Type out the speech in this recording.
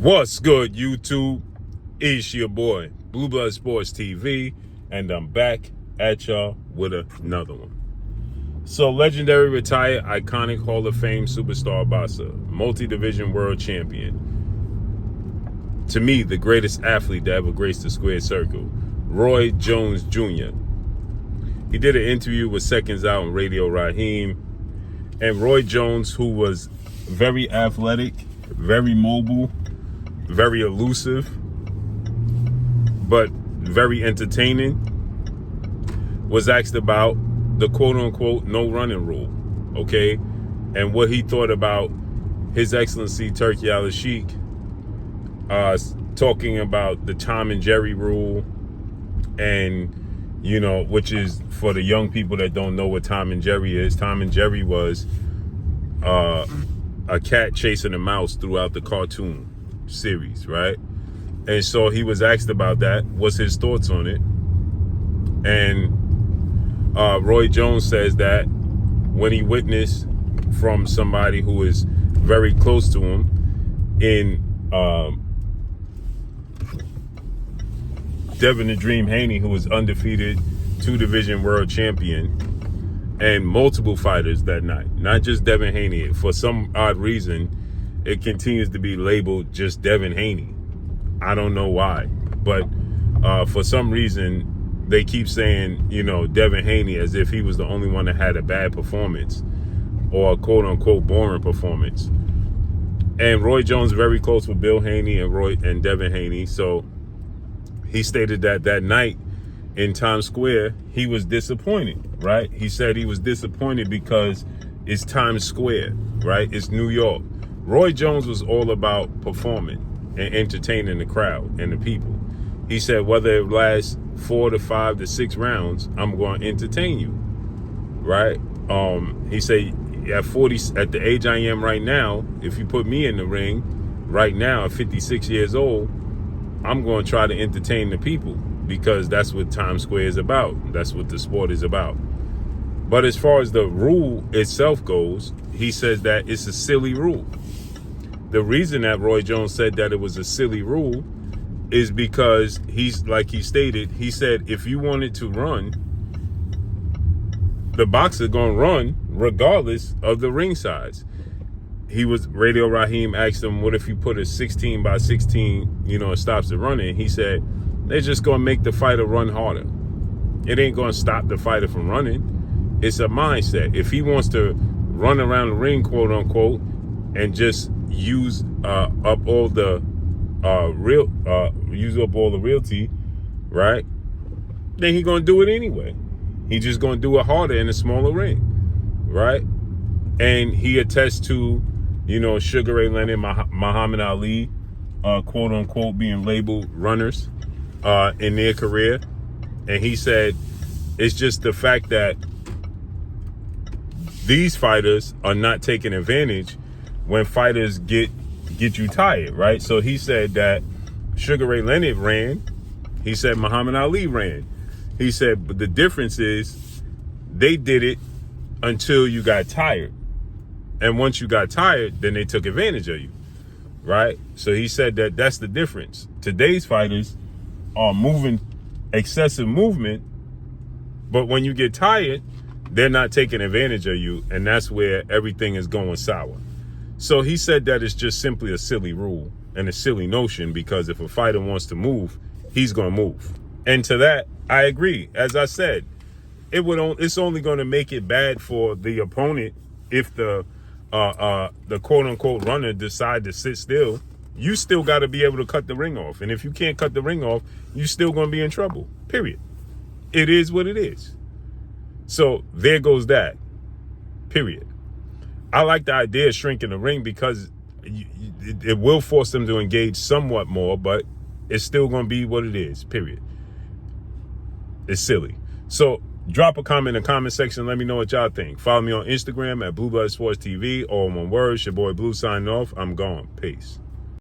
What's good, YouTube? It's your boy, Blue Blood Sports TV, and I'm back at y'all with another one. So, legendary retired, iconic Hall of Fame superstar boxer, multi-division world champion. To me, the greatest athlete to ever grace the squared circle, Roy Jones Jr. He did an interview with Seconds Out on Radio Raheem, and Roy Jones, who was very athletic, very mobile, very elusive, but very entertaining, was asked about the quote-unquote no running rule, okay? And what he thought about His Excellency Turki Al-Sheikh talking about the Tom and Jerry rule, and, you know, which is, for the young people that don't know what Tom and Jerry is, Tom and Jerry was a cat chasing a mouse throughout the cartoon series, right? And so he was asked about that. What's his thoughts on it? And Roy Jones says that when he witnessed from somebody who is very close to him in Devin the Dream Haney, who was undefeated 2-division world champion, and multiple fighters that night, not just Devin Haney. For some odd reason, it continues to be labeled just Devin Haney. I don't know why, but for some reason, they keep saying, you know, Devin Haney as if he was the only one that had a bad performance or a quote-unquote boring performance. And Roy Jones very close with Bill Haney and Devin Haney, so he stated that night in Times Square, he was disappointed, right? He said he was disappointed because it's Times Square, right? It's New York. Roy Jones was all about performing and entertaining the crowd and the people. He said, whether it lasts 4 to 5 to 6 rounds, I'm going to entertain you, right? He said, at the age I am right now, if you put me in the ring right now at 56 years old, I'm going to try to entertain the people, because that's what Times Square is about. That's what the sport is about. But as far as the rule itself goes, he says that it's a silly rule. The reason that Roy Jones said that it was a silly rule is because like he stated, he said, if you wanted to run, the boxer going to run regardless of the ring size. Radio Raheem asked him, what if you put a 16 by 16, you know, it stops the running? He said, they're just going to make the fighter run harder. It ain't going to stop the fighter from running. It's a mindset. If he wants to run around the ring, quote unquote, and just use up all the realty, right? Then he's going to do it anyway. He's just going to do it harder in a smaller ring, right? And he attests to, you know, Sugar Ray Leonard, Muhammad Ali, quote unquote, being labeled runners in their career. And he said it's just the fact that these fighters are not taking advantage when fighters get you tired, right? So he said that Sugar Ray Leonard ran. He said Muhammad Ali ran. He said, but the difference is they did it until you got tired. And once you got tired, then they took advantage of you, right? So he said that that's the difference. Today's fighters are moving excessive movement, but when you get tired, they're not taking advantage of you, and that's where everything is going sour. So he said that it's just simply a silly rule and a silly notion, because if a fighter wants to move, he's going to move. And to that, I agree. As I said, it's only going to make it bad for the opponent if the quote-unquote runner decide to sit still. You still got to be able to cut the ring off. And if you can't cut the ring off, you're still going to be in trouble, period. It is what it is. So there goes that, period. I like the idea of shrinking the ring because it will force them to engage somewhat more, but it's still going to be what it is, period. It's silly. So drop a comment in the comment section. Let me know what y'all think. Follow me on Instagram at Blue Blood Sports TV. All one word. It's your boy Blue signing off. I'm gone. Peace.